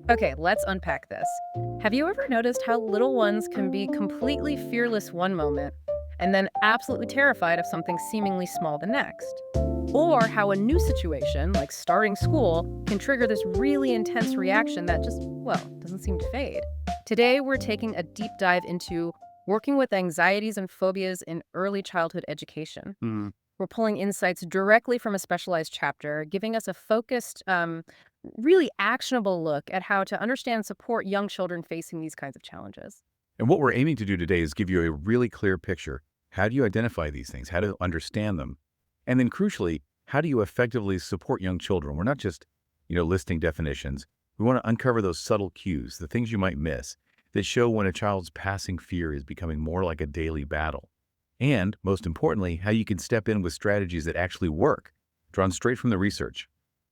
Okay, let's unpack this. Have you ever noticed how little ones can be completely fearless one moment and then absolutely terrified of something seemingly small the next? Or how a new situation, like starting school, can trigger this really intense reaction that just, well, doesn't seem to fade? Today, we're taking a deep dive into working with anxieties and phobias in early childhood education. Hmm. We're pulling insights directly from a specialized chapter, giving us a focused, really actionable look at how to understand and support young children facing these kinds of challenges. And what we're aiming to do today is give you a really clear picture. How do you identify these things? How to understand them? And then crucially, how do you effectively support young children? We're not just, listing definitions. We want to uncover those subtle cues, the things you might miss that show when a child's passing fear is becoming more like a daily battle. And most importantly, how you can step in with strategies that actually work, drawn straight from the research.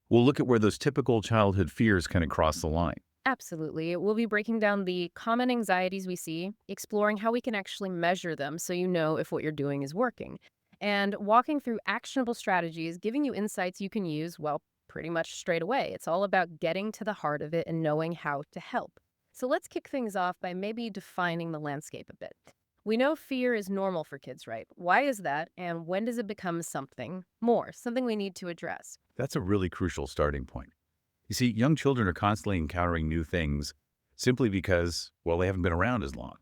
We'll look at where those typical childhood fears kind of cross the line. Absolutely. We'll be breaking down the common anxieties we see, exploring how we can actually measure them so you know if what you're doing is working, and walking through actionable strategies, giving you insights you can use, well, pretty much straight away. It's all about getting to the heart of it and knowing how to help. So let's kick things off by maybe defining the landscape a bit. We know fear is normal for kids, right? Why is that? And when does it become something more, something we need to address? That's a really crucial starting point. You see, young children are constantly encountering new things simply because, well, they haven't been around as long.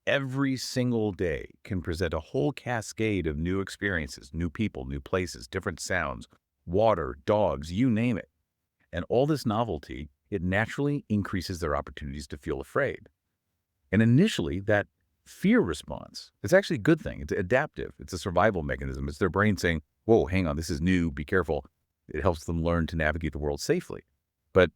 Every single day can present a whole cascade of new experiences, new people, new places, different sounds, water, dogs, you name it. And all this novelty, it naturally increases their opportunities to feel afraid. And initially, that fear response, it's actually a good thing. It's adaptive. It's a survival mechanism. It's their brain saying, whoa, hang on, this is new, be careful. It helps them learn to navigate the world safely. But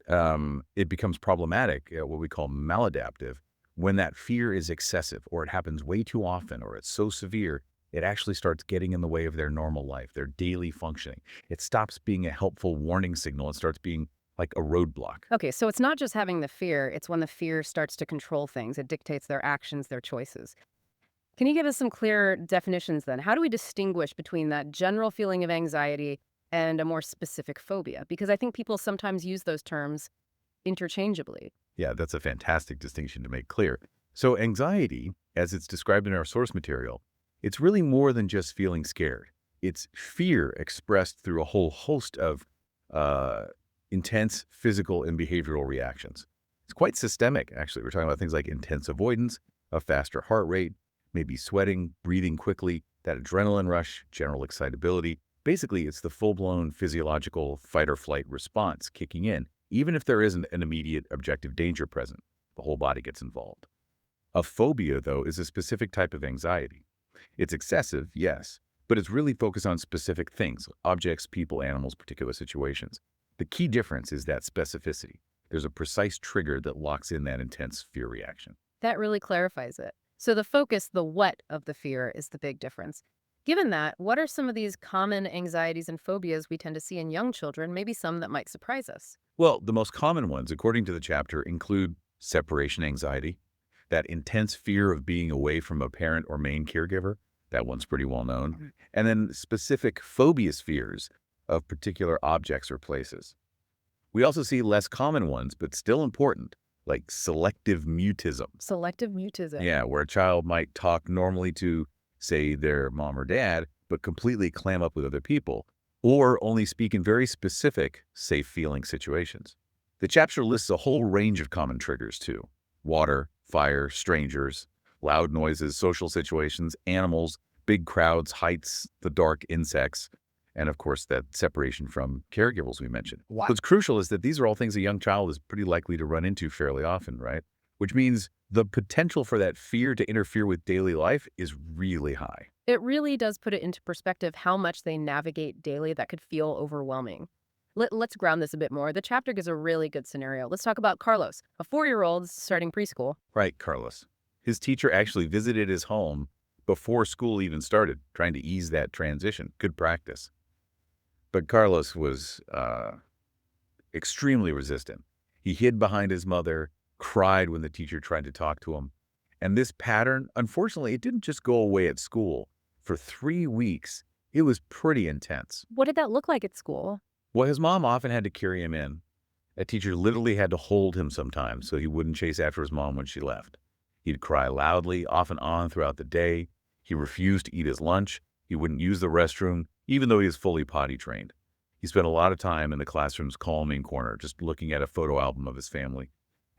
it becomes problematic, what we call maladaptive, when that fear is excessive or it happens way too often or it's so severe, it actually starts getting in the way of their normal life, their daily functioning. It stops being a helpful warning signal and starts being like a roadblock. Okay, so it's not just having the fear, it's when the fear starts to control things. It dictates their actions, their choices. Can you give us some clear definitions then? How do we distinguish between that general feeling of anxiety and a more specific phobia? Because I think people sometimes use those terms interchangeably. Yeah, that's a fantastic distinction to make clear. So anxiety, as it's described in our source material, it's really more than just feeling scared. It's fear expressed through a whole host of uh, intense physical and behavioral reactions. It's quite systemic, actually. We're talking about things like intense avoidance, a faster heart rate, maybe sweating, breathing quickly, that adrenaline rush, general excitability. Basically, it's the full-blown physiological fight or flight response kicking in, even if there isn't an immediate objective danger present. The whole body gets involved. A phobia, though, is a specific type of anxiety. It's excessive, yes, but it's really focused on specific things, objects, people, animals, particular situations. The key difference is that specificity. There's a precise trigger that locks in that intense fear reaction. That really clarifies it. So the focus, the what of the fear is the big difference. Given that, what are some of these common anxieties and phobias we tend to see in young children, maybe some that might surprise us? Well, the most common ones, according to the chapter, include separation anxiety, that intense fear of being away from a parent or main caregiver. That one's pretty well known. Mhm. And then specific phobias fears of particular objects or places. We also see less common ones, but still important, like selective mutism. Selective mutism. Yeah, where a child might talk normally to, say, their mom or dad, but completely clam up with other people, or only speak in very specific, safe feeling situations. The chapter lists a whole range of common triggers, too: water, fire, strangers, loud noises, social situations, animals, big crowds, heights, the dark, insects, and of course, that separation from caregivers we mentioned. What? What's crucial is that these are all things a young child is pretty likely to run into fairly often, right? Which means the potential for that fear to interfere with daily life is really high. It really does put it into perspective how much they navigate daily that could feel overwhelming. Let's ground this a bit more. The chapter gives a really good scenario. Let's talk about Carlos, a 4-year-old starting preschool. Right, Carlos. His teacher actually visited his home before school even started, trying to ease that transition. Good practice. But Carlos was extremely resistant. He hid behind his mother, cried when the teacher tried to talk to him. And this pattern, unfortunately, it didn't just go away at school. For 3 weeks, it was pretty intense. What did that look like at school? Well, his mom often had to carry him in. A teacher literally had to hold him sometimes so he wouldn't chase after his mom when she left. He'd cry loudly, off and on throughout the day. He refused to eat his lunch. He wouldn't use the restroom, even though he was fully potty trained. He spent a lot of time in the classroom's calming corner, just looking at a photo album of his family.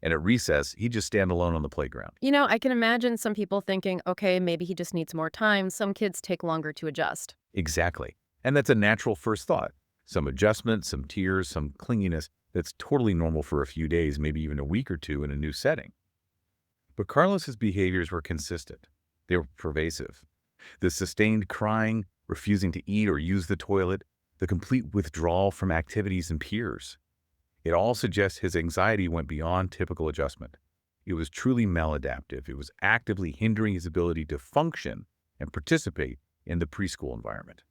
And at recess, he'd just stand alone on the playground. I can imagine some people thinking, okay, maybe he just needs more time. Some kids take longer to adjust. Exactly. And that's a natural first thought. Some adjustment, some tears, some clinginess. That's totally normal for a few days, maybe even a week or two in a new setting. But Carlos's behaviors were consistent. They were pervasive. The sustained crying, refusing to eat or use the toilet, the complete withdrawal from activities and peers. It all suggests his anxiety went beyond typical adjustment. It was truly maladaptive. It was actively hindering his ability to function and participate in the preschool environment.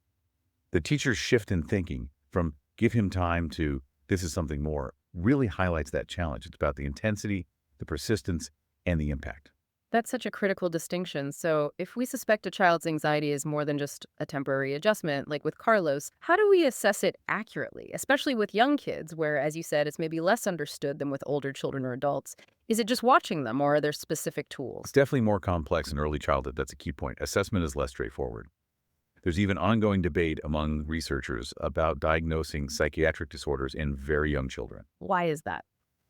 The teacher's shift in thinking from give him time to this is something more really highlights that challenge. It's about the intensity, the persistence, and the impact. That's such a critical distinction. So, if we suspect a child's anxiety is more than just a temporary adjustment, like with Carlos, how do we assess it accurately, especially with young kids, where, as you said, it's maybe less understood than with older children or adults? Is it just watching them, or are there specific It's tools? definitely more complex in early childhood. That's a key point. Assessment is less straightforward. There's even ongoing debate among researchers about diagnosing psychiatric disorders in very young children. Why is that?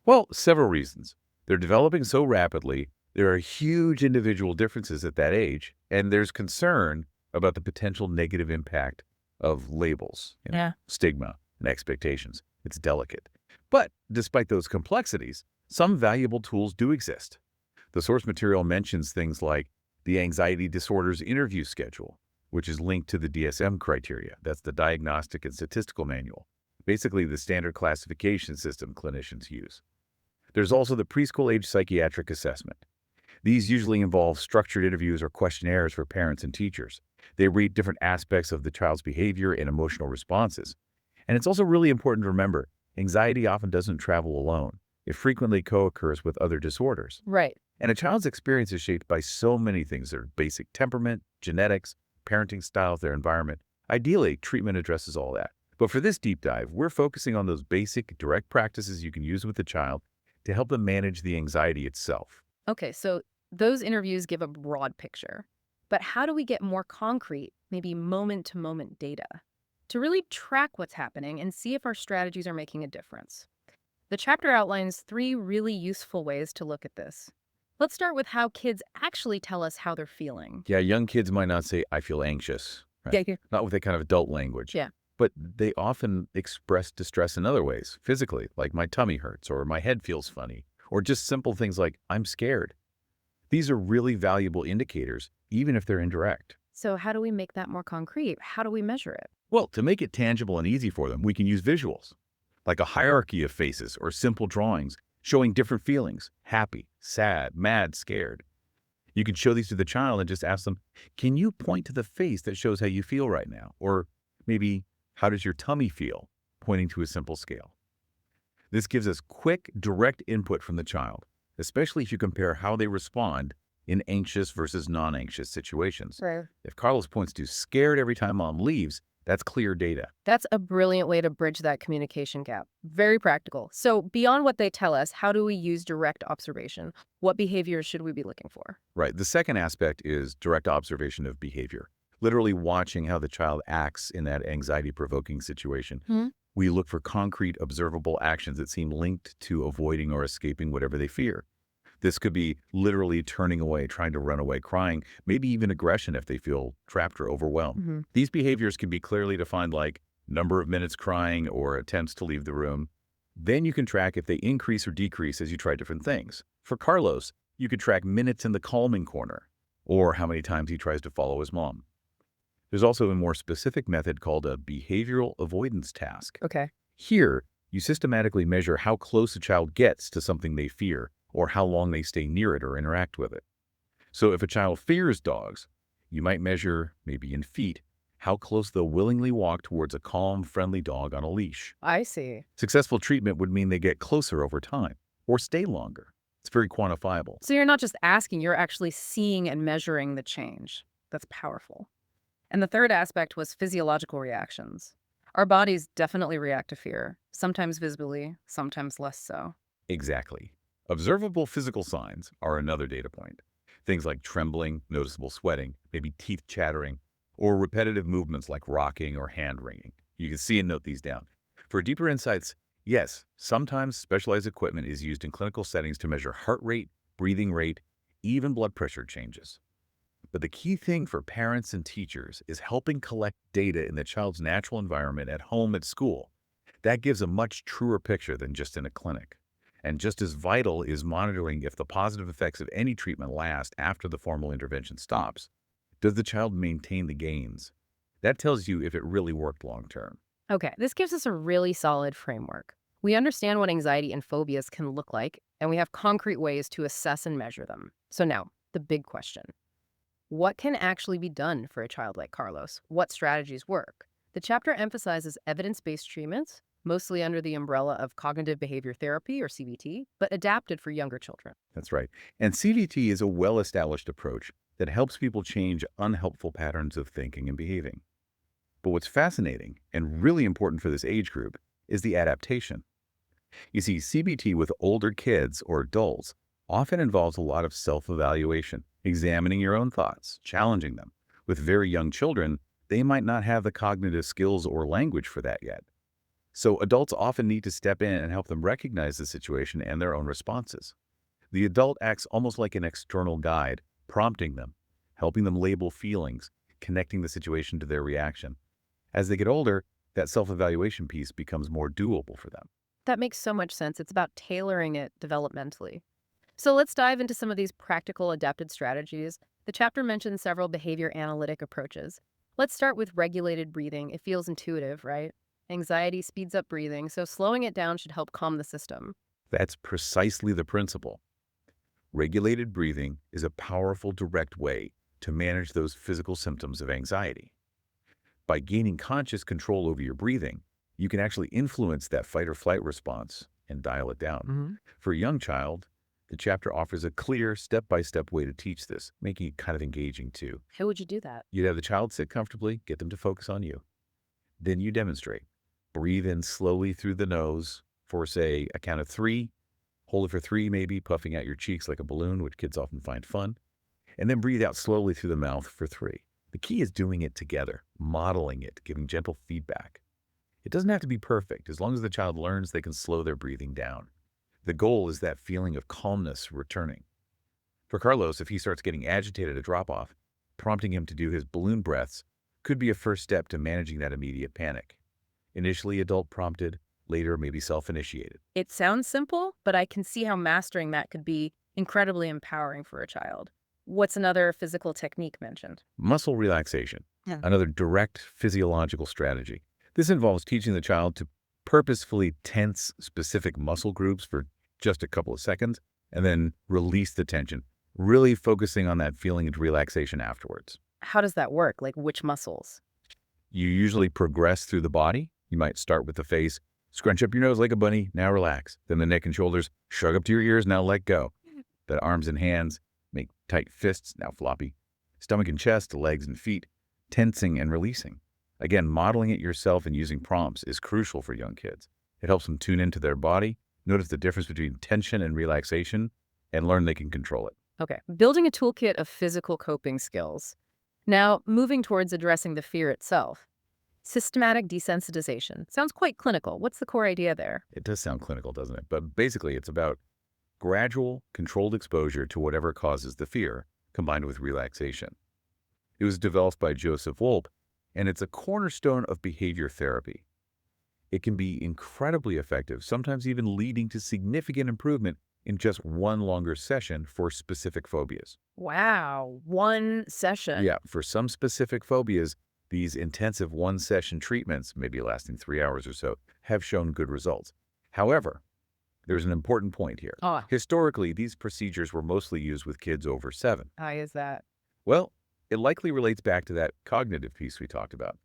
Well, several reasons. They're developing so rapidly, there are huge individual differences at that age, and there's concern about the potential negative impact of labels, Yeah. stigma, and expectations. It's delicate. But despite those complexities, some valuable tools do exist. The source material mentions things like the Anxiety Disorders Interview Schedule, which is linked to the DSM criteria. That's the Diagnostic and Statistical Manual, basically the standard classification system clinicians use. There's also the preschool age psychiatric assessment. These usually involve structured interviews or questionnaires for parents and teachers. They rate different aspects of the child's behavior and emotional responses. And it's also really important to remember, anxiety often doesn't travel alone. It frequently co-occurs with other disorders. Right. And a child's experience is shaped by so many things: their basic temperament, genetics, parenting styles, their environment. Ideally, treatment addresses all that. But for this deep dive, we're focusing on those basic, direct practices you can use with the child to help them manage the anxiety itself. Okay, so those interviews give a broad picture. But how do we get more concrete, maybe moment to moment data to really track what's happening and see if our strategies are making a difference? The chapter outlines three really useful ways to look at this. Let's start with how kids actually tell us how they're feeling. Yeah, young kids might not say, I feel anxious, right? Yeah. Not with that kind of adult language. Yeah. But they often express distress in other ways, physically, like my tummy hurts or my head feels funny, or just simple things like I'm scared. These are really valuable indicators, even if they're indirect. So, how do we make that more concrete? How do we measure it? Well, to make it tangible and easy for them, we can use visuals, like a hierarchy of faces or simple drawings showing different feelings: happy, sad, mad, scared. You can show these to the child and just ask them, can you point to the face that shows how you feel right now? Or maybe, how does your tummy feel? Pointing to a simple scale. This gives us quick, direct input from the child, especially if you compare how they respond in anxious versus non-anxious situations. Right. If Carlos points to scared every time mom leaves, that's clear data. That's a brilliant way to bridge that communication gap. Very practical. So, beyond what they tell us, how do we use direct observation? What behaviors should we be looking for? Right. The second aspect is direct observation of behavior, literally watching how the child acts in that anxiety-provoking situation. Hmm? We look for concrete, observable actions that seem linked to avoiding or escaping whatever they fear. This could be literally turning away, trying to run away, crying, maybe even aggression if they feel trapped or overwhelmed. Hmm. These behaviors can be clearly defined, like number of minutes crying or attempts to leave the room. Then you can track if they increase or decrease as you try different things. For Carlos, you could track minutes in the calming corner or how many times he tries to follow his mom. There's also a more specific method called a behavioral avoidance task. Okay. Here, you systematically measure how close a child gets to something they fear or how long they stay near it or interact with it. So if a child fears dogs, you might measure, maybe in feet, how close they'll willingly walk towards a calm, friendly dog on a leash. I see. Successful treatment would mean they get closer over time or stay longer. It's very quantifiable. So, you're not just asking, you're actually seeing and measuring the change. That's powerful. And the third aspect was physiological reactions. Our bodies definitely react to fear. Sometimes visibly, sometimes less so. Exactly. Observable physical signs are another data point. Things like trembling, noticeable sweating, maybe teeth chattering, or repetitive movements like rocking or hand wringing. You can see and note these down. For deeper insights, yes, sometimes specialized equipment is used in clinical settings to measure heart rate, breathing rate, even blood pressure changes. But the key thing for parents and teachers is helping collect data in the child's natural environment at home, at school. That gives a much truer picture than just in a clinic. And just as vital is monitoring if the positive effects of any treatment last after the formal intervention stops. Does the child maintain the gains? That tells you if it really worked long term. Okay, this gives us a really solid framework. We understand what anxiety and phobias can look like, and we have concrete ways to assess and measure them. So now, the big question. What can actually be done for a child like Carlos? What strategies work? The chapter emphasizes evidence-based treatments, mostly under the umbrella of cognitive behavior therapy or CBT, but adapted for younger children. That's right. And CVT is a well established approach that helps people change unhelpful patterns of thinking and behaving. But what's fascinating and really important for this age group is the adaptation. You see, CBT with older kids or adults often involves a lot of self evaluation, examining your own thoughts, challenging them. With very young children, they might not have the cognitive skills or language for that yet. So, adults often need to step in and help them recognize the situation and their own responses. The adult acts almost like an external guide, prompting them, helping them label feelings, connecting the situation to their reaction. As they get older, that self evaluation piece becomes more doable for them. That makes so much sense. It's about tailoring it developmentally. So let's dive into some of these practical adapted strategies. The chapter mentions several behavior analytic approaches. Let's start with regulated breathing. It feels intuitive, right? Anxiety speeds up breathing, so slowing it down should help calm the system. That's precisely the principle. Regulated breathing is a powerful, direct way to manage those physical symptoms of anxiety. By gaining conscious control over your breathing, you can actually influence that fight or flight response and dial it down. Hmm. For a young child, the chapter offers a clear, step by step way to teach this, making it kind of engaging too. How would you do that? You'd have the child sit comfortably, get them to focus on you. Then you demonstrate. Breathe in slowly through the nose for, say, a count of 3. Hold it for 3, maybe, puffing out your cheeks like a balloon, which kids often find fun. And then breathe out slowly through the mouth for 3. The key is doing it together, modeling it, giving gentle feedback. It doesn't have to be perfect, as long as the child learns they can slow their breathing down. The goal is that feeling of calmness returning. For Carlos, if he starts getting agitated at drop-off, prompting him to do his balloon breaths could be a first step to managing that immediate panic. Initially adult prompted, later maybe self-initiated. It sounds simple, but I can see how mastering that could be incredibly empowering for a child. What's another physical technique mentioned? Muscle relaxation, Yeah. another direct physiological strategy. This involves teaching the child to purposefully tense specific muscle groups for just a couple of seconds and then release the tension, really focusing on that feeling of relaxation afterwards. How does that work? Like which muscles? You usually progress through the body. You might start with the face, scrunch up your nose like a bunny, now relax. Then the neck and shoulders, shrug up to your ears, now let go. The arms and hands, make tight fists, now floppy. Stomach and chest, legs and feet, tensing and releasing. Again, modeling it yourself and using prompts is crucial for young kids. It helps them tune into their body, notice the difference between tension and relaxation, and learn they can control it. Okay, building a toolkit of physical coping skills. Now, moving towards addressing the fear itself. Systematic desensitization. Sounds quite clinical. What's the core idea there? It does sound clinical, doesn't it? But basically, it's about gradual, controlled exposure to whatever causes the fear, combined with relaxation. It was developed by Joseph Wolpe, and it's a cornerstone of behavior therapy. It can be incredibly effective, sometimes even leading to significant improvement in just one longer session for specific phobias. Wow, one session. Yeah, for some specific phobias, these intensive one-session treatments, maybe lasting 3 hours or so, have shown good results. However, there's an important point here. Oh, Historically, these procedures were mostly used with kids over 7. how is that? Well, it likely relates back to that cognitive piece we talked about.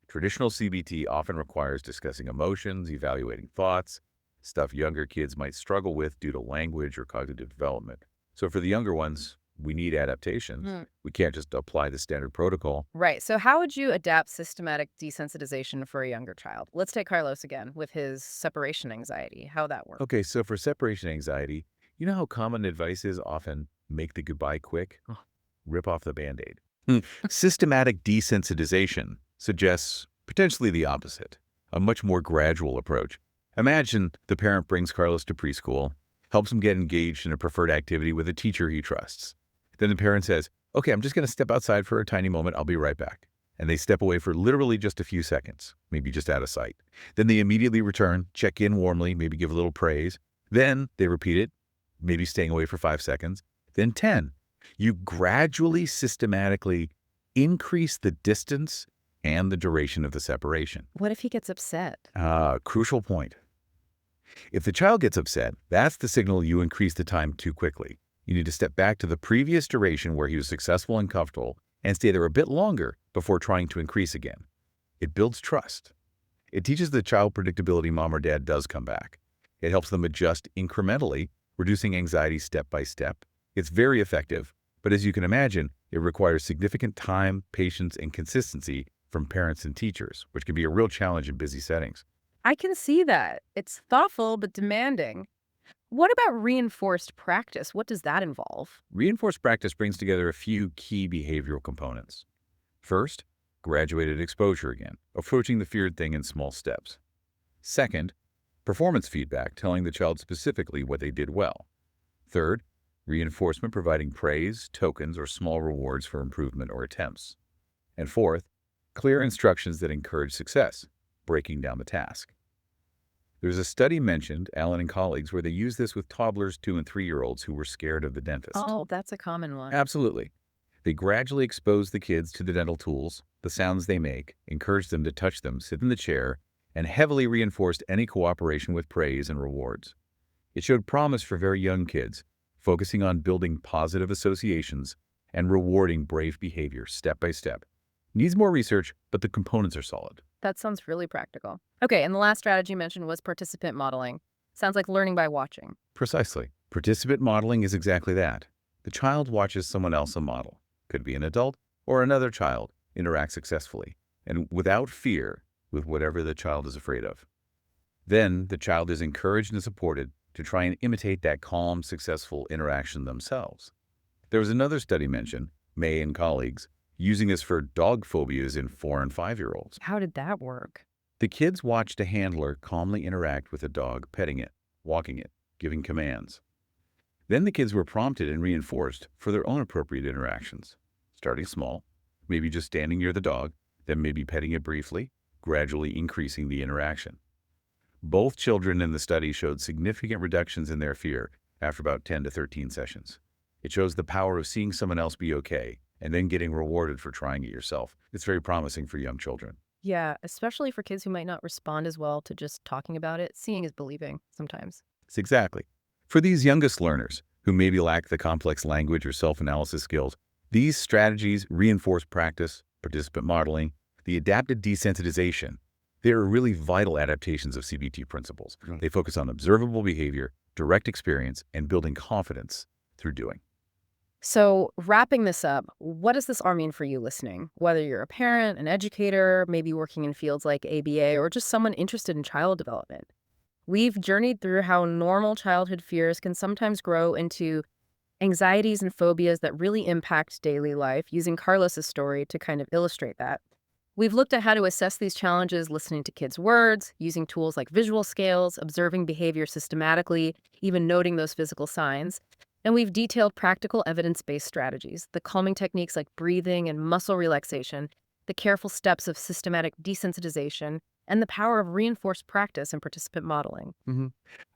Traditional CBT often requires discussing emotions, evaluating thoughts, stuff younger kids might struggle with due to language or cognitive development. So for the younger ones, We need adaptations. Hmm. We can't just apply the standard protocol. Right. So how would you adapt systematic desensitization for a younger child? Let's take Carlos again with his separation anxiety. How that work? Okay, so for separation anxiety, you know how common advice is often make the goodbye quick? Ugh, rip off the Band-Aid. Systematic desensitization suggests potentially the opposite, a much more gradual approach. Imagine the parent brings Carlos to preschool, helps him get engaged in a preferred activity with a teacher he trusts. Then the parent says, okay, I'm just going to step outside for a tiny moment. I'll be right back. And they step away for literally just a few seconds, maybe just out of sight. Then they immediately return, check in warmly, maybe give a little praise. Then they repeat it, maybe staying away for 5 seconds. Then 10. You gradually, systematically increase the distance and the duration of the separation. What if he gets upset? Crucial point. If the child gets upset, that's the signal you increase the time too quickly. You need to step back to the previous duration where he was successful and comfortable and stay there a bit longer before trying to increase again. It builds trust. It teaches the child predictability mom or dad does come back. It helps them adjust incrementally, reducing anxiety step by step. It's very effective, but as you can imagine, it requires significant time, patience, and consistency from parents and teachers, which can be a real challenge in busy settings. I can see that. It's thoughtful but demanding. What about reinforced practice? What does that involve? Reinforced practice brings together a few key behavioral components. First, graduated exposure again, approaching the feared thing in small steps. Second, performance feedback, telling the child specifically what they did well. Third, reinforcement, providing praise, tokens, or small rewards for improvement or attempts. And fourth, clear instructions that encourage success, breaking down the task. There's a study mentioned, Allen and colleagues, where they used this with toddlers 2 and 3-year-olds who were scared of the dentist. Oh, that's a common one. Absolutely. They gradually exposed the kids to the dental tools, the sounds they make, encouraged them to touch them, sit in the chair, and heavily reinforced any cooperation with praise and rewards. It showed promise for very young kids, focusing on building positive associations and rewarding brave behavior step by step. Needs more research, but the components are solid. That sounds really practical. Okay, and the last strategy you mentioned was participant modeling. Sounds like learning by watching. Precisely. Participant modeling is exactly that. The child watches someone else a model, could be an adult or another child, interact successfully, and without fear with whatever the child is afraid of. Then the child is encouraged and supported to try and imitate that calm, successful interaction themselves. There was another study mentioned, May and colleagues, using this for dog phobias in 4 and 5-year-olds. How did that work? The kids watched a handler calmly interact with a dog, petting it, walking it, giving commands. Then the kids were prompted and reinforced for their own appropriate interactions, starting small, maybe just standing near the dog, then maybe petting it briefly, gradually increasing the interaction. Both children in the study showed significant reductions in their fear after about 10 to 13 sessions. It shows the power of seeing someone else be okay and then getting rewarded for trying it yourself. It's very promising for young children. Yeah, especially for kids who might not respond as well to just talking about it. Seeing is believing sometimes. It's exactly. For these youngest learners who maybe lack the complex language or self-analysis skills, these strategies reinforce practice, participant modeling, the adapted desensitization. They are really vital adaptations of CBT principles. They focus on observable behavior, direct experience, and building confidence through doing. So, wrapping this up, what does this all mean for you listening? Whether you're a parent, an educator, maybe working in fields like ABA, or just someone interested in child development. We've journeyed through how normal childhood fears can sometimes grow into anxieties and phobias that really impact daily life, using Carlos's story to kind of illustrate that. We've looked at how to assess these challenges listening to kids' words, using tools like visual scales, observing behavior systematically, even noting those physical signs. And we've detailed practical evidence-based strategies, the calming techniques like breathing and muscle relaxation, the careful steps of systematic desensitization, and the power of reinforced practice and participant modeling.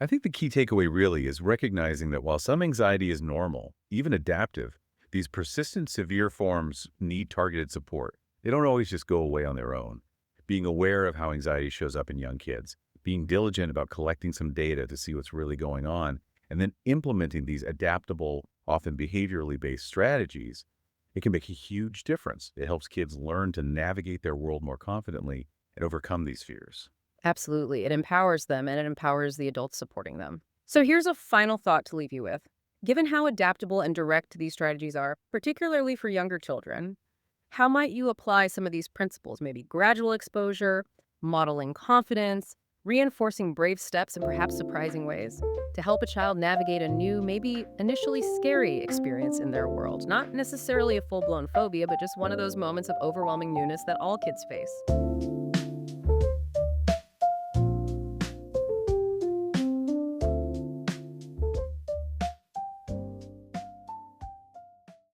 I think the key takeaway really is recognizing that while some anxiety is normal, even adaptive, these persistent severe forms need targeted support. They don't always just go away on their own. Being aware of how anxiety shows up in young kids, being diligent about collecting some data to see what's really going on, and then implementing these adaptable, often behaviorally based strategies, it can make a huge difference. It helps kids learn to navigate their world more confidently and overcome these fears. Absolutely. It empowers them and it empowers the adults supporting them. So here's a final thought to leave you with. Given how adaptable and direct these strategies are, particularly for younger children, how might you apply some of these principles? Maybe gradual exposure, modeling confidence, reinforcing brave steps in perhaps surprising ways to help a child navigate a new, maybe initially scary experience in their world. Not necessarily a full blown phobia, but just one of those moments of overwhelming newness that all kids face.